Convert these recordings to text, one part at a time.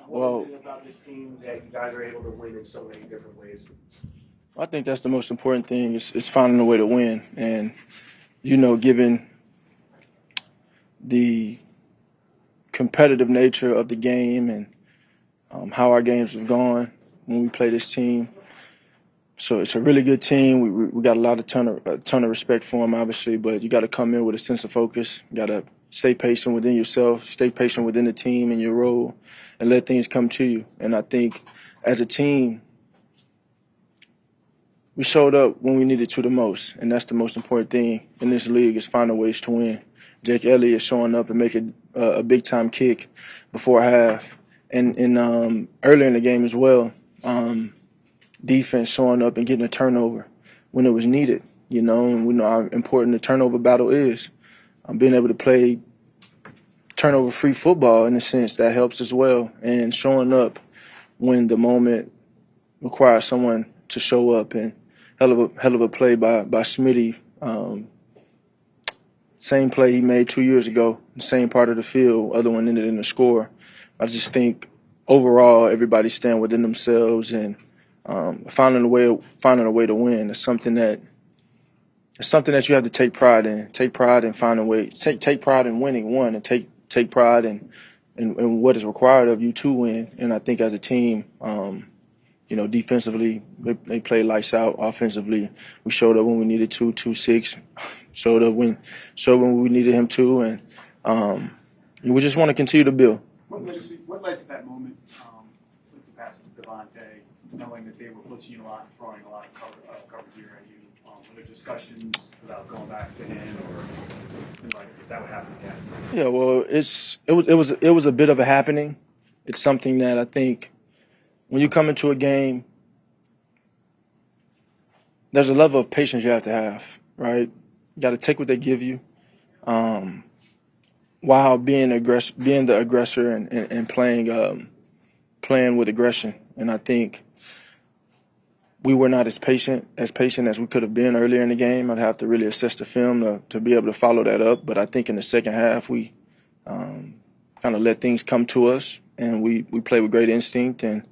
What is it about this team that you guys are able to win in so many different ways? I think that's the most important thing is finding a way to win. And, given the competitive nature of the game and how our games have gone when we play this team. So it's a really good team. We got a ton of respect for them, obviously, but you got to come in with a sense of focus. You got to stay patient within yourself, stay patient within the team and your role, and let things come to you. And I think as a team, we showed up when we needed to the most, and that's the most important thing in this league is finding ways to win. Jake Elliott showing up and making a big-time kick before half. And earlier in the game as well, defense showing up and getting a turnover when it was needed, and we know how important the turnover battle is. Being able to play turnover-free football, in a sense, that helps as well. And showing up when the moment requires someone to show up. And hell of a play by Smitty. Same play he made 2 years ago, the same part of the field, other one ended in a score. I just think overall everybody's staying within themselves and finding a way to win is something that you have to take pride in. Take pride in finding a way. Take pride in winning one, and take pride in what is required of you to win. And I think as a team, defensively they played lights out. Offensively, we showed up when we needed to. 2-6, showed up when we needed him to, and we just want to continue to build. What led to that moment with the pass to Devontae, knowing that they were blitzing you a lot and throwing a lot of coverage here at you? Were there discussions about going back to him, or if that would happen again? Yeah, well, it was a bit of a happening. It's something that I think when you come into a game, there's a level of patience you have to have, right? You got to take what they give you, while being the aggressor and playing with aggression. And I think we were not as patient as we could have been earlier in the game. I'd have to really assess the film to be able to follow that up. But I think in the second half we kind of let things come to us, and we played with great instinct. And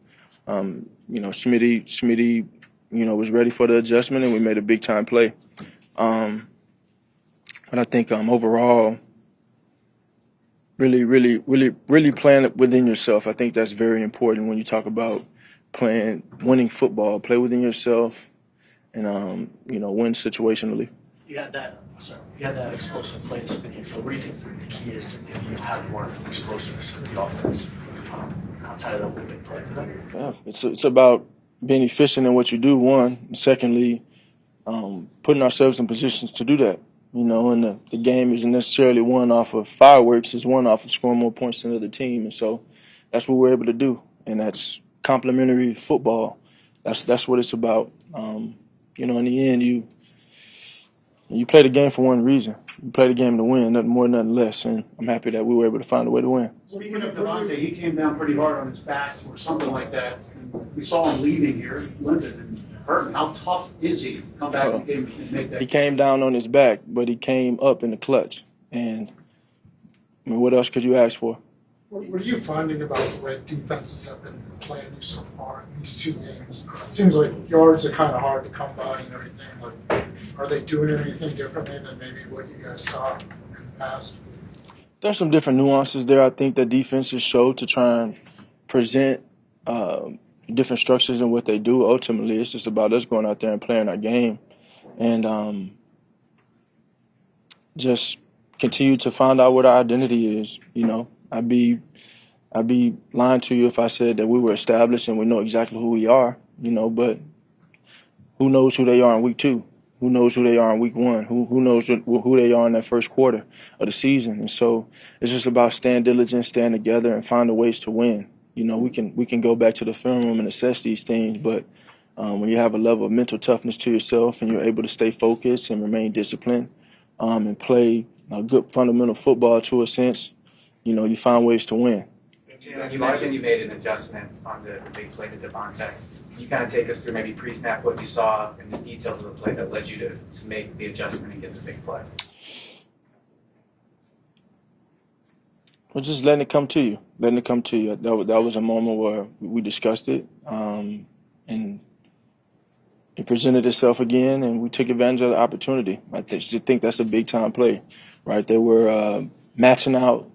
Smitty, was ready for the adjustment, and we made a big time play. But I think overall, really playing it within yourself. I think that's very important when you talk about winning football. Play within yourself, and win situationally. You had that explosive play to spin here. But what do you think the key is to if you have more explosives for the offense outside of the big play today? Yeah, it's about being efficient in what you do. One, and secondly, putting ourselves in positions to do that. And the game isn't necessarily won off of fireworks; it's won off of scoring more points than the other team. And so that's what we're able to do, and that's complementary football. That's what it's about. In the end, you play the game for one reason. You play the game to win, nothing more, nothing less. And I'm happy that we were able to find a way to win. Speaking of Devontae, he came down pretty hard on his back or something like that. And we saw him leaving here, limping and hurting. How tough is he? Come back and make that. He came down on his back, but he came up in the clutch. And what else could you ask for? What are you finding about the way defenses have been playing you so far in these two games? It seems like yards are kind of hard to come by and everything. Are they doing anything differently than maybe what you guys saw in the past? There's some different nuances there, I think, that defenses show to try and present different structures in what they do. Ultimately, it's just about us going out there and playing our game and just continue to find out what our identity is. I'd be lying to you if I said that we were established and we know exactly who we are, but who knows who they are in week 2? Who knows who they are in week 1? Who knows who they are in that first quarter of the season? And so it's just about staying diligent, staying together, and finding ways to win. We can go back to the film room and assess these things, but when you have a level of mental toughness to yourself and you're able to stay focused and remain disciplined and play good fundamental football to a sense, you find ways to win. Jalen, you mentioned you made an adjustment on the big play to Devontae. Can you kind of take us through maybe pre-snap what you saw and the details of the play that led you to make the adjustment and get the big play? Well, just letting it come to you. Letting it come to you. That was a moment where we discussed it, and it presented itself again, and we took advantage of the opportunity. I just think that's a big time play, right? They were matching out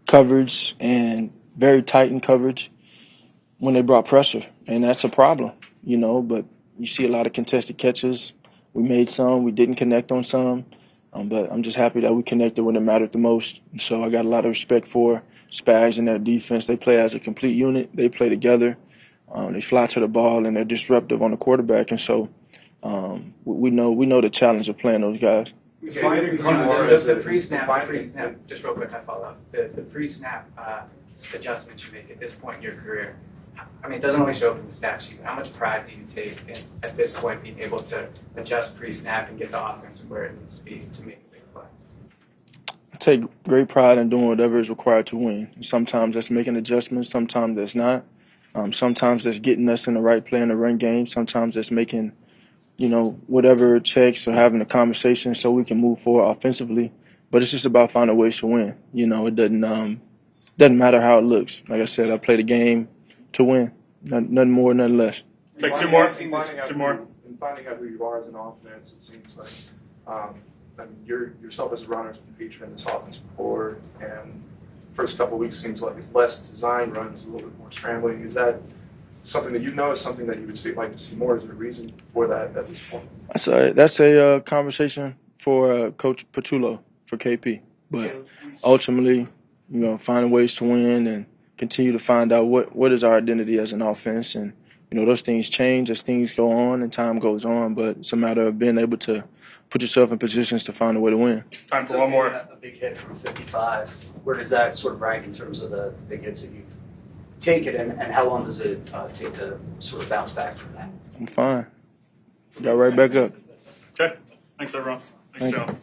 coverage and very tight in coverage when they brought pressure, and that's a problem, But you see a lot of contested catches. We made some, we didn't connect on some, but I'm just happy that we connected when it mattered the most. And so I got a lot of respect for Spags and their defense. They play as a complete unit. They play together. They fly to the ball and they're disruptive on the quarterback. And so we know the challenge of playing those guys. The pre-snap, just real quick, I follow up. The pre-snap adjustments you make at this point in your career, I mean, it doesn't always show up in the stat sheet. How much pride do you take in, at this point, being able to adjust pre-snap and get the offense where it needs to be to make a big play? I take great pride in doing whatever is required to win. Sometimes that's making adjustments. Sometimes that's not. Sometimes that's getting us in the right play in the run game. Sometimes that's making, whatever it takes or having a conversation so we can move forward offensively. But it's just about finding ways to win. It doesn't matter how it looks. Like I said, I play the game to win. Nothing more, nothing less. Take two more. And finding out who you are as an offense, it seems like yourself as a runner has been featured in this offense before, and first couple of weeks seems like it's less design runs, a little bit more scrambling. Is that something that you've noticed, something that you would like to see more? Is there a reason for that at this point? That's a conversation for Coach Patullo for KP. But ultimately, finding ways to win and continue to find out what is our identity as an offense. And, those things change as things go on and time goes on. But it's a matter of being able to put yourself in positions to find a way to win. Time for one more. A big hit from 55. Where does that sort of rank in terms of the big hits that you've taken, and how long does it take to sort of bounce back from that? I'm fine. Got right back up. Okay. Thanks, everyone. Thanks, Thank Joe. you.